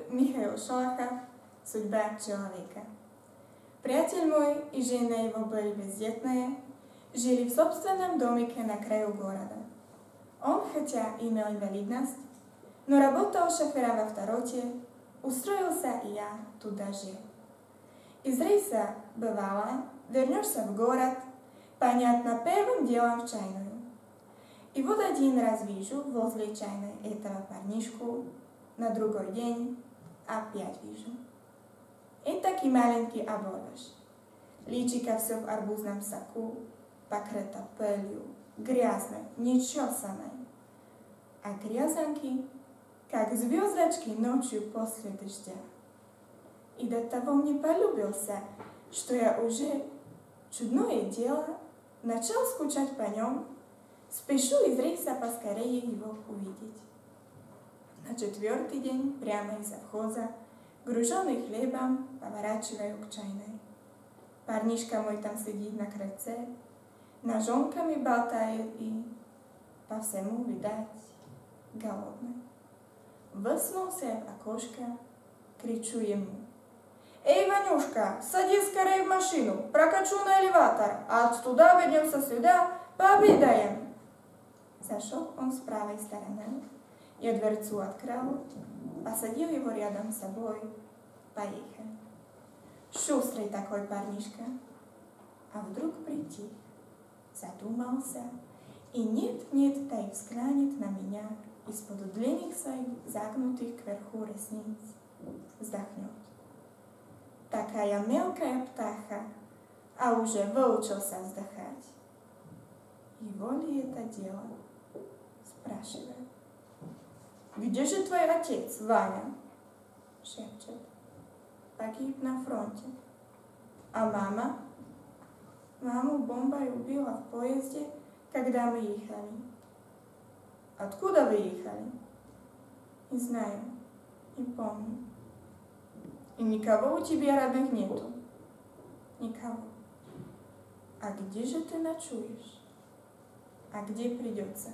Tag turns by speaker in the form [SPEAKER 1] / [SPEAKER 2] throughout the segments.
[SPEAKER 1] Михаил Шолохов «Судьба человека». Приятель мой и жена его были бездетные, жили в собственном домике на краю города. Он, хотя имел инвалидность, но работал шофером в автороте, устроился и я туда жил. Из рейса бывало, вернешься в город, понятно, первым делом в чайную. И вот один раз вижу возле чайной этого парнишку, на другой день опять вижу. И такий маленький оборвыш. Личико все в арбузном соку, покрыто пылью, грязной, нечесанной. А грязанки, как звездочки ночью после дождя. И до того мне полюбился, что я уже, чудное дело, начал скучать по нем, спешу из рейса поскорее его увидеть. На четвертый день прямо из совхоза, груженный хлебом, поворачиваю к чайной. Парнишка мой там сидит на крыльце, ножонками болтает и, по всему, видать, голодный. Высунулся я в окошко, кричу ему: «Эй, Ванюшка, садись скорее в машину, прокачу на элеватор, а оттуда вернемся сюда, пообедаем». Зашел он с правой стороны, я дверцу открыл, посадил его рядом с собой, поехали. Шустрый такой парнишка, а вдруг притих, задумался и нет-нет, да и взглянет на меня из-под длинных своих загнутых кверху ресниц, вздохнет. Такая мелкая птаха, а уже выучился вздыхать. Его ли это дело? Спрашивает. «Где же твой отец, Ваня?» Шепчет. «Погиб на фронте». «А мама?» «Маму бомбой убила в поезде, когда мы ехали». «Откуда вы ехали?» «Не знаю, не помню». «И никого у тебя родных нету?» «Никого». «А где же ты ночуешь?» «А где придется?»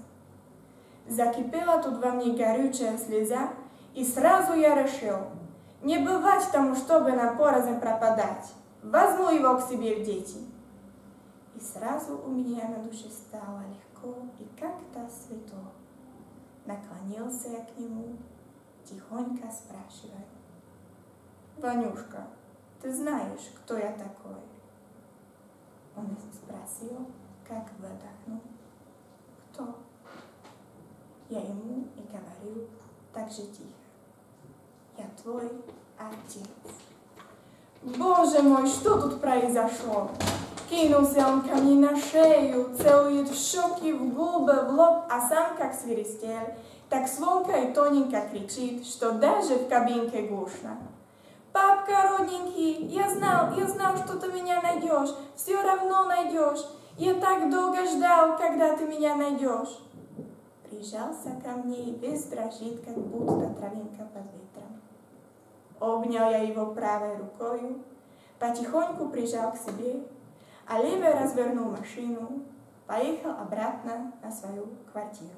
[SPEAKER 1] Закипела тут во мне горючая слеза, и сразу я решил: не бывать тому, чтобы нам порознь пропадать. Возьму его к себе в дети. И сразу у меня на душе стало легко и как-то светло. Наклонился я к нему, тихонько спрашивая: «Ванюшка, ты знаешь, кто я такой?» Он спросил, как выдохнул: «Кто?» Я ему и говорю так же тихо: «Я твой отец». Боже мой, что тут произошло? Кинулся он ко мне на шею, целует в щеки, в губы, в лоб, а сам как свиристель, так звонко и тоненько кричит, что даже в кабинке гушно. «Папка родненький, я знал, что ты меня найдешь, все равно найдешь. Я так долго ждал, когда ты меня найдешь». Прижался ко мне и весь дрожит, как будто травинка под ветром. Обнял я его правой рукою, потихоньку прижал к себе, а левой развернул машину, поехал обратно на свою квартиру.